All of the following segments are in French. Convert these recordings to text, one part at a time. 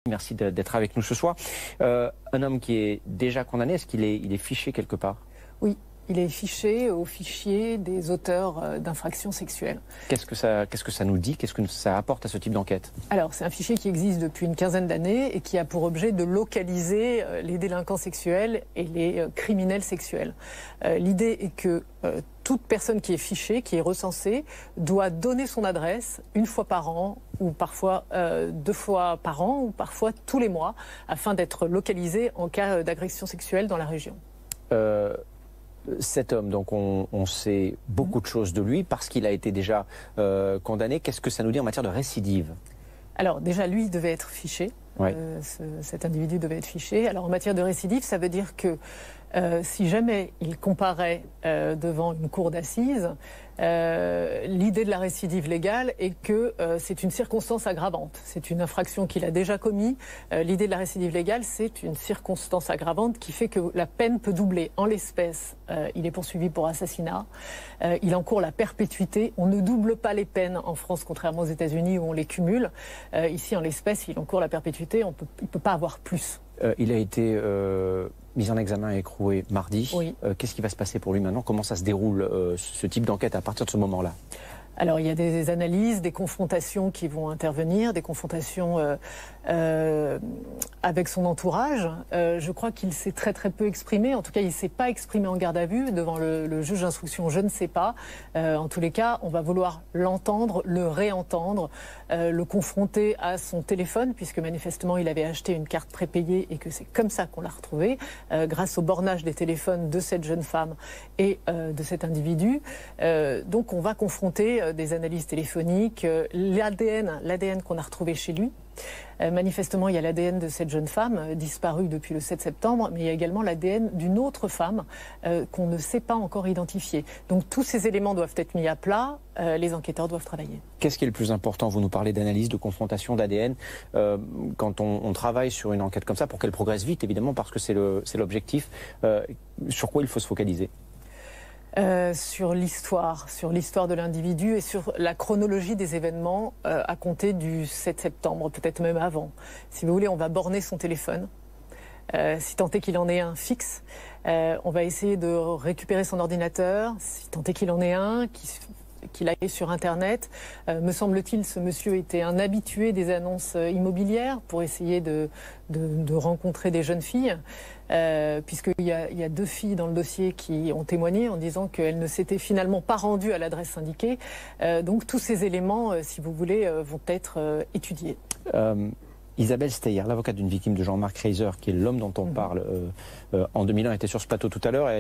Merci d'être avec nous ce soir. Un homme qui est déjà condamné, est-ce qu'il est fiché quelque part? Oui, il est fiché au fichier des auteurs d'infractions sexuelles. Qu'est-ce que ça nous dit? Qu'est-ce que ça apporte à ce type d'enquête? Alors, c'est un fichier qui existe depuis une quinzaine d'années et qui a pour objet de localiser les délinquants sexuels et les criminels sexuels. L'idée est que toute personne qui est fichée, qui est recensée, doit donner son adresse une fois par an ou parfois 2 fois par an ou parfois tous les mois afin d'être localisé en cas d'agression sexuelle dans la région. Cet homme, donc on sait beaucoup de choses de lui parce qu'il a été déjà condamné. Qu'est-ce que ça nous dit en matière de récidive? Alors déjà, lui devait être fiché. Ouais. Cet individu devait être fiché. Alors en matière de récidive, ça veut dire que si jamais il comparaît devant une cour d'assises, l'idée de la récidive légale est que c'est une circonstance aggravante. C'est une infraction qu'il a déjà commise. L'idée de la récidive légale, c'est une circonstance aggravante qui fait que la peine peut doubler. En l'espèce, il est poursuivi pour assassinat. Il encourt la perpétuité. On ne double pas les peines en France, contrairement aux États-Unis où on les cumule. Ici, en l'espèce, il encourt la perpétuité. Il ne peut pas avoir plus. Il a été mis en examen et écroué mardi. Oui. Qu'est-ce qui va se passer pour lui maintenant? Comment ça se déroule ce type d'enquête à partir de ce moment-là? Alors il y a des analyses, des confrontations qui vont intervenir, des confrontations avec son entourage. Je crois qu'il s'est très peu exprimé. En tout cas, il ne s'est pas exprimé en garde à vue devant le juge d'instruction. Je ne sais pas. En tous les cas, on va vouloir l'entendre, le réentendre, le confronter à son téléphone, puisque manifestement il avait acheté une carte prépayée et que c'est comme ça qu'on l'a retrouvé, grâce au bornage des téléphones de cette jeune femme et de cet individu. Donc on va confronter des analyses téléphoniques, l'ADN qu'on a retrouvé chez lui. Manifestement, il y a l'ADN de cette jeune femme disparue depuis le 7 septembre, mais il y a également l'ADN d'une autre femme qu'on ne sait pas encore identifier. Donc tous ces éléments doivent être mis à plat, les enquêteurs doivent travailler. Qu'est-ce qui est le plus important? Vous nous parlez d'analyse, de confrontation, d'ADN. Quand on travaille sur une enquête comme ça, pour qu'elle progresse vite, évidemment, parce que c'est l'objectif, sur quoi il faut se focaliser? Sur l'histoire de l'individu et sur la chronologie des événements à compter du 7 septembre, peut-être même avant. Si vous voulez, on va borner son téléphone, si tant est qu'il en ait un fixe. On va essayer de récupérer son ordinateur, si tant est qu'il en ait un, qu'il aille sur Internet. Me semble-t-il, ce monsieur était un habitué des annonces immobilières pour essayer de rencontrer des jeunes filles, puisqu'il y a 2 filles dans le dossier qui ont témoigné en disant qu'elles ne s'étaient finalement pas rendues à l'adresse indiquée. Donc tous ces éléments, si vous voulez, vont être étudiés. Isabelle Steyer, l'avocate d'une victime de Jean-Marc Reiser, qui est l'homme dont on parle, en 2001, était sur ce plateau tout à l'heure.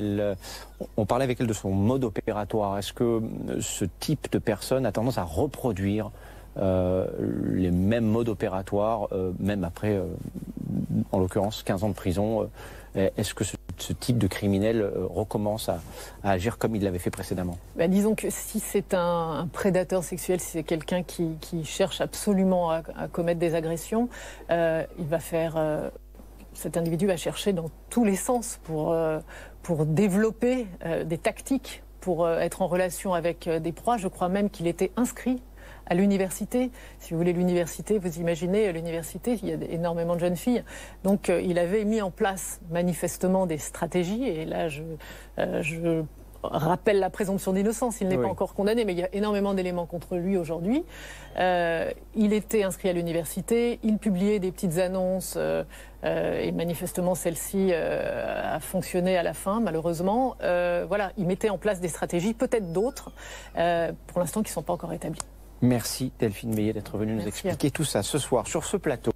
On parlait avec elle de son mode opératoire. Est-ce que ce type de personne a tendance à reproduire les mêmes modes opératoires, même après, en l'occurrence, 15 ans de prison? Est-ce que ce type de criminel recommence à agir comme il l'avait fait précédemment? Disons que si c'est un prédateur sexuel, si c'est quelqu'un qui cherche absolument à commettre des agressions, cet individu va chercher dans tous les sens pour développer des tactiques, pour être en relation avec des proies. Je crois même qu'il était inscrit à l'université. Si vous voulez, l'université, vous imaginez, à l'université, il y a énormément de jeunes filles. Donc, il avait mis en place manifestement des stratégies. Et là, je rappelle la présomption d'innocence. Il n'est pas encore condamné, mais il y a énormément d'éléments contre lui aujourd'hui. Il était inscrit à l'université. Il publiait des petites annonces. Et manifestement, celle-ci a fonctionné à la fin, malheureusement. Voilà, il mettait en place des stratégies, peut-être d'autres, pour l'instant, qui ne sont pas encore établies. Merci Delphine Meillet d'être venue nous expliquer tout ça ce soir sur ce plateau.